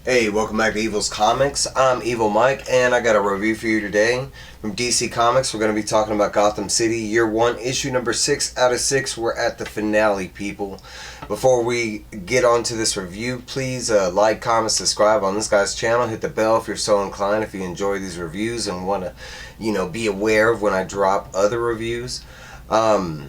Hey, welcome back to Evil's Comics. I'm Evil Mike, and I got a review for you today from DC Comics. We're going to be talking about Gotham City, Year 1, Issue number 6 out of 6. We're at the finale, people. Before we get on to this review, please like, comment, subscribe on this guy's channel. Hit the bell if you're so inclined, if you enjoy these reviews and want to, be aware of when I drop other reviews. So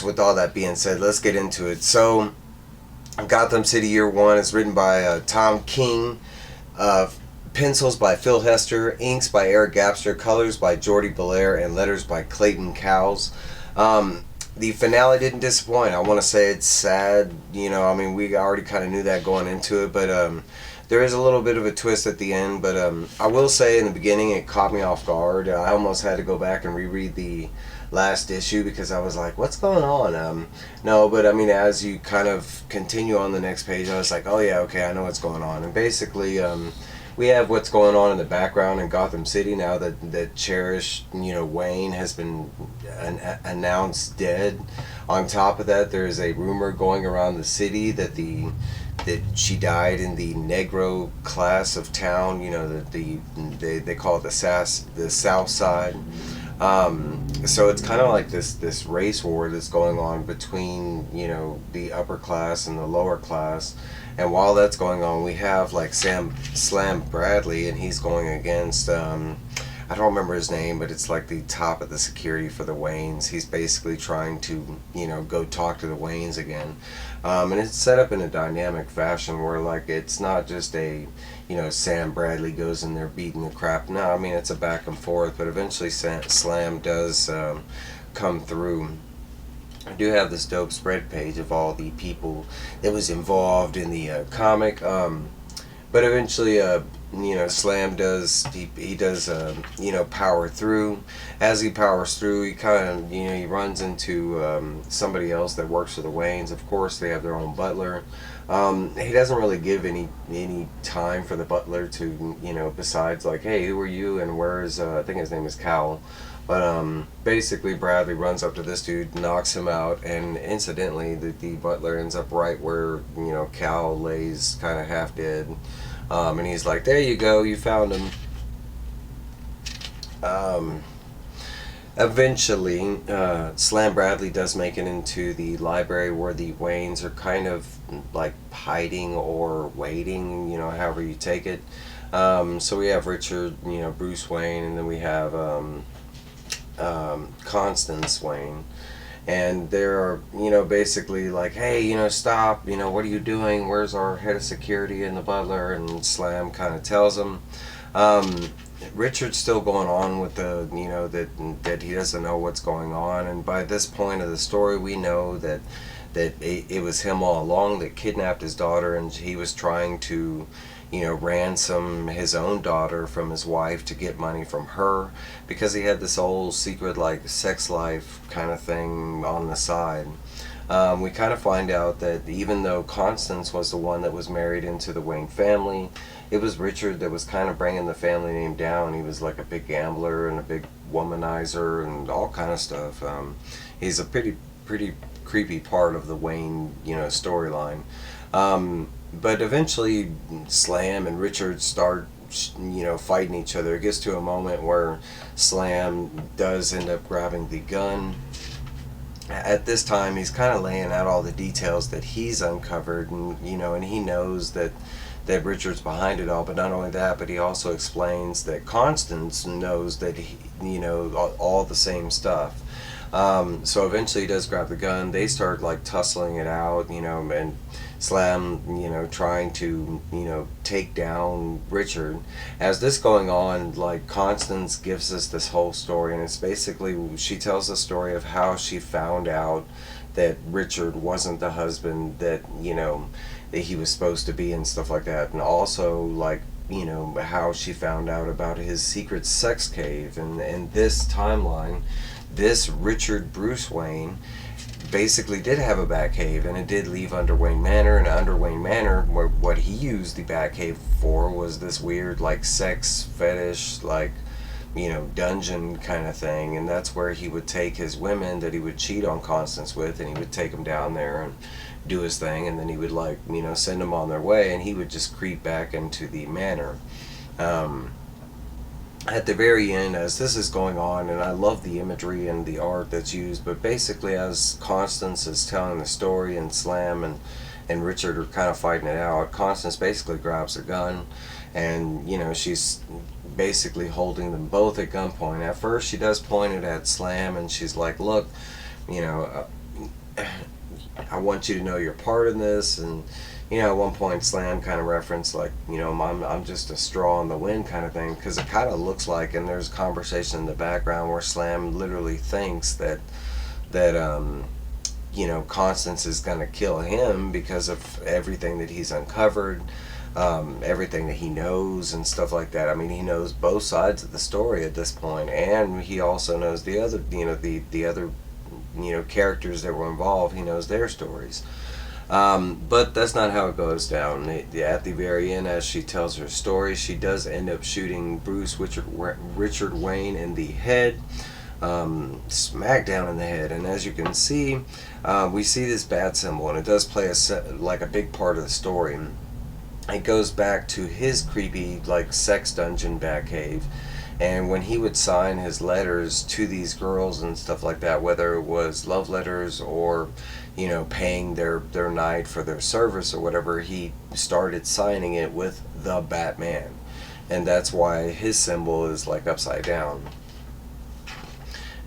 with all that being said, let's get into it. So, Gotham City Year 1 is written by Tom King, pencils by Phil Hester, inks by Eric Gapster, colors by Jordie Bellaire, and letters by Clayton Cowles. The finale didn't disappoint. I want to say it's sad. We already kind of knew that going into it, but there is a little bit of a twist at the end. But I will say in the beginning it caught me off guard. I almost had to go back and reread the last issue because I was like, what's going on? No, but as you kind of continue on the next page, I was like, oh yeah, okay, I know what's going on. And basically, we have what's going on in the background in Gotham City now that cherished, Wayne has been announced dead. On top of that, there is a rumor going around the city that she died in the Negro class of town. They call it the South Side. So it's kind of like this race war that's going on between the upper class and the lower class, and while that's going on, we have like Slam Bradley, and he's going against I don't remember his name, but it's like the top of the security for the Waynes. He's basically trying to go talk to the Waynes again, and it's set up in a dynamic fashion where like it's not just a Sam Bradley goes in there beating the crap. No, it's a back and forth, but eventually Slam does come through. I do have this dope spread page of all the people that was involved in the comic, but eventually, Slam does he does power through. As he powers through, he kind of he runs into somebody else that works for the Waynes. Of course, they have their own butler. He doesn't really give any time for the butler to besides like, hey, who are you and where's I think his name is Cowles. But basically Bradley runs up to this dude, knocks him out, and incidentally the butler ends up right where Cal lays kind of half dead, and he's like, there you go, you found him. Eventually, Slam Bradley does make it into the library where the Waynes are kind of like hiding or waiting, however you take it. So we have Richard, Bruce Wayne, and then we have Constance Wayne, and they're basically like, hey, stop, what are you doing, where's our head of security and the butler? And Slam kind of tells him. Richard's still going on with the that he doesn't know what's going on, and by this point of the story we know that it was him all along that kidnapped his daughter, and he was trying to ransom his own daughter from his wife to get money from her because he had this old secret like sex life kind of thing on the side. We kind of find out that even though Constance was the one that was married into the Wayne family, it was Richard that was kind of bringing the family name down. He was like a big gambler and a big womanizer and all kind of stuff. He's a pretty creepy part of the Wayne storyline. But eventually Slam and Richard start fighting each other. It gets to a moment where Slam does end up grabbing the gun. At this time he's kind of laying out all the details that he's uncovered, and and he knows that Richard's behind it all. But not only that, but he also explains that Constance knows that all the same stuff. So eventually he does grab the gun. They start like tussling it out, and Slam, trying to, take down Richard. As this going on, like Constance gives us this whole story, and it's basically, she tells the story of how she found out that Richard wasn't the husband that, that he was supposed to be and stuff like that. And also, like, how she found out about his secret sex cave. And this timeline, this Richard Bruce Wayne basically did have a Batcave, and it did leave under Wayne Manor. And under Wayne Manor, what he used the Batcave for was this weird like sex fetish, like dungeon kind of thing, and that's where he would take his women that he would cheat on Constance with, and he would take them down there and do his thing, and then he would send them on their way, and he would just creep back into the manor. Um, at the very end, as this is going on, and I love the imagery and the art that's used, but basically as Constance is telling the story and Slam and Richard are kind of fighting it out, Constance basically grabs a gun, and she's basically holding them both at gunpoint. At first she does point it at Slam, and she's like, look, you know I want you to know you're part of this. And at one point Slam kind of referenced, like, I'm just a straw in the wind kind of thing, because it kind of looks like, and there's conversation in the background where Slam literally thinks that Constance is going to kill him because of everything that he's uncovered, everything that he knows and stuff like that. I mean, he knows both sides of the story at this point, and he also knows the other, the other, characters that were involved. He knows their stories. But that's not how it goes down. At the very end, as she tells her story, she does end up shooting Richard Wayne in the head, smack down in the head. And as you can see, we see this bat symbol, and it does play a big part of the story. It goes back to his creepy, sex dungeon Batcave. And when he would sign his letters to these girls and stuff like that, whether it was love letters or, paying their night for their service or whatever, he started signing it with the Batman. And that's why his symbol is upside down.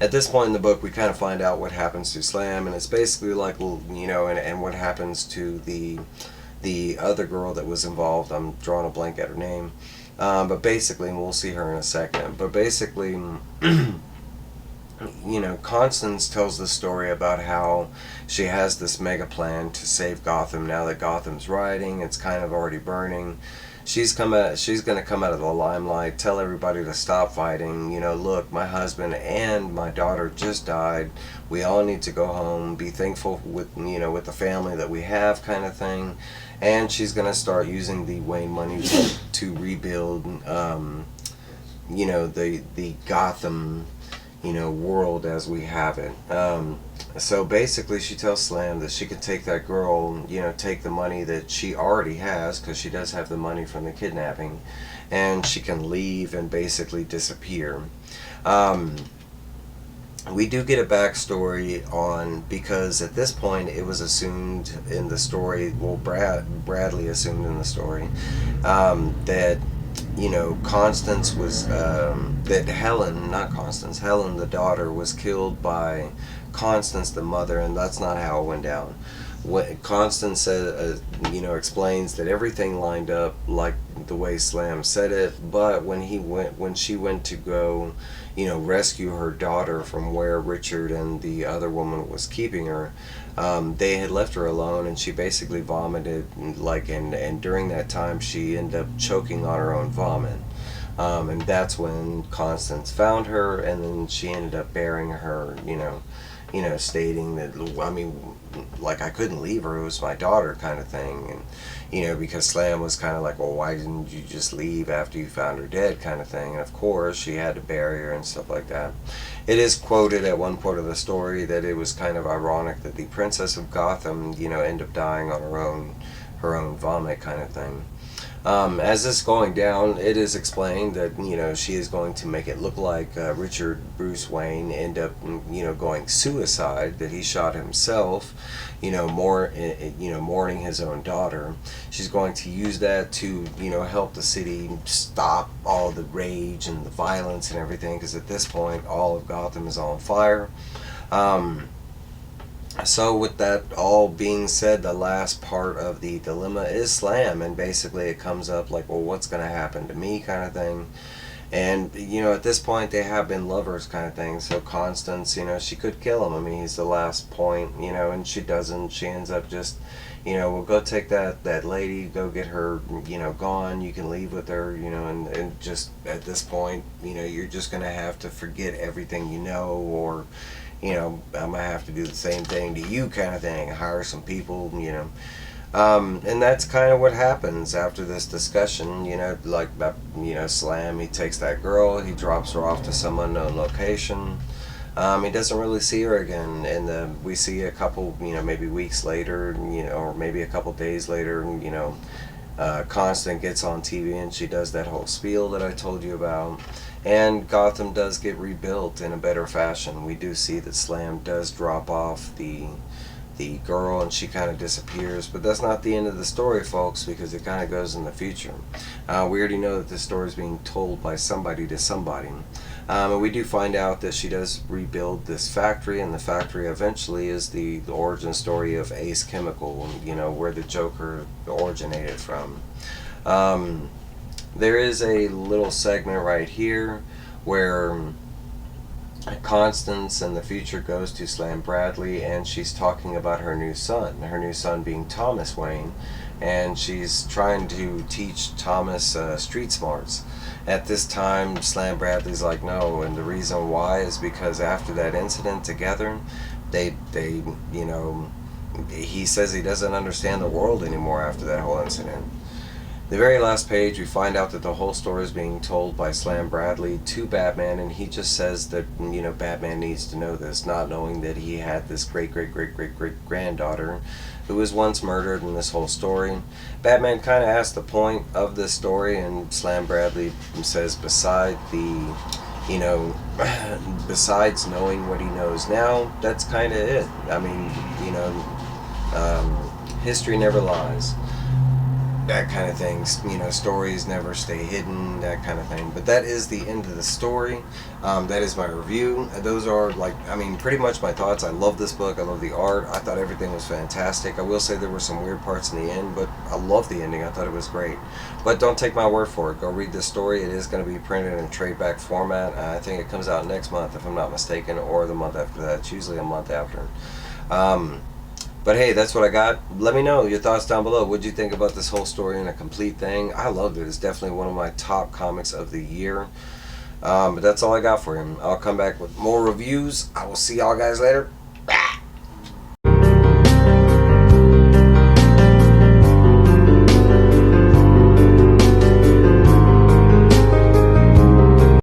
At this point in the book, we kind of find out what happens to Slam, and it's basically and what happens to the other girl that was involved. I'm drawing a blank at her name. But basically, and we'll see her in a second, but basically, Constance tells the story about how she has this mega plan to save Gotham. Now that Gotham's rioting, it's kind of already burning. She's going to come out of the limelight, tell everybody to stop fighting. Look, my husband and my daughter just died. We all need to go home, be thankful with the family that we have, kind of thing. And she's going to start using the Wayne money to rebuild, the Gotham, world as we have it. So basically, she tells Slam that she can take that girl, take the money that she already has, because she does have the money from the kidnapping, and she can leave and basically disappear. We do get a backstory because at this point it was assumed in the story, well, Bradley assumed in the story, that Constance was, that Helen the daughter was killed by Constance the mother, and that's not how it went down. What Constance said, explains that everything lined up like the way Slam said it, but when she went to go, rescue her daughter from where Richard and the other woman was keeping her, they had left her alone, and she basically vomited, and during that time she ended up choking on her own vomit. And that's when Constance found her, and then she ended up burying her, stating that, I couldn't leave her, it was my daughter, kind of thing. And, because Slam was kind of like, well, why didn't you just leave after you found her dead, kind of thing. And of course, she had to bury her and stuff like that. It is quoted at one point of the story that it was kind of ironic that the Princess of Gotham, ended up dying on her own vomit, kind of thing. As this is going down, it is explained that, she is going to make it look like Richard Bruce Wayne end up, going suicide, that he shot himself, mourning his own daughter. She's going to use that to, help the city stop all the rage and the violence and everything, because at this point, all of Gotham is on fire. So with that all being said, the last part of the dilemma is Slam, and basically it comes up like, well, what's going to happen to me, kind of thing. And, at this point they have been lovers, kind of thing. So Constance, she could kill him. I mean, he's the last point, and she doesn't. She ends up just, well, go take that lady, go get her, gone. You can leave with her, and just at this point, you're just going to have to forget everything or I'm going to have to do the same thing to you, kind of thing. Hire some people, And that's kind of what happens after this discussion. Slam, he takes that girl, he drops her off to some unknown location. He doesn't really see her again, and we see a couple, maybe weeks later, or maybe a couple days later, Constant gets on TV and she does that whole spiel that I told you about. And Gotham does get rebuilt in a better fashion. We do see that Slam does drop off the girl and she kind of disappears, but that's not the end of the story, folks, because it kind of goes in the future. We already know that this story is being told by somebody to somebody. And we do find out that she does rebuild this factory, and the factory eventually is the origin story of Ace Chemical, where the Joker originated from. There is a little segment right here where Constance in the future goes to Slam Bradley, and she's talking about her new son being Thomas Wayne, and she's trying to teach Thomas street smarts. At this time, Slam Bradley's like, no, and the reason why is because after that incident together, he says he doesn't understand the world anymore after that whole incident. The very last page, we find out that the whole story is being told by Slam Bradley to Batman, and he just says that, Batman needs to know this, not knowing that he had this great-great-great-great-great-granddaughter who was once murdered in this whole story. Batman kind of asks the point of this story, and Slam Bradley says besides knowing what he knows now, that's kind of it. I mean, history never lies. That kind of thing, stories never stay hidden, that kind of thing. But that is the end of the story. That is my review. Those are pretty much my thoughts. I love this book. I love the art. I thought everything was fantastic. I will say there were some weird parts in the end, but I love the ending. I thought it was great. But don't take my word for it. Go read this story. It is going to be printed in trade back format. I think it comes out next month, if I'm not mistaken, or the month after that. It's usually a month after. But hey, that's what I got. Let me know your thoughts down below. What did you think about this whole story and a complete thing? I loved it. It's definitely one of my top comics of the year. But that's all I got for him. I'll come back with more reviews. I will see y'all guys later.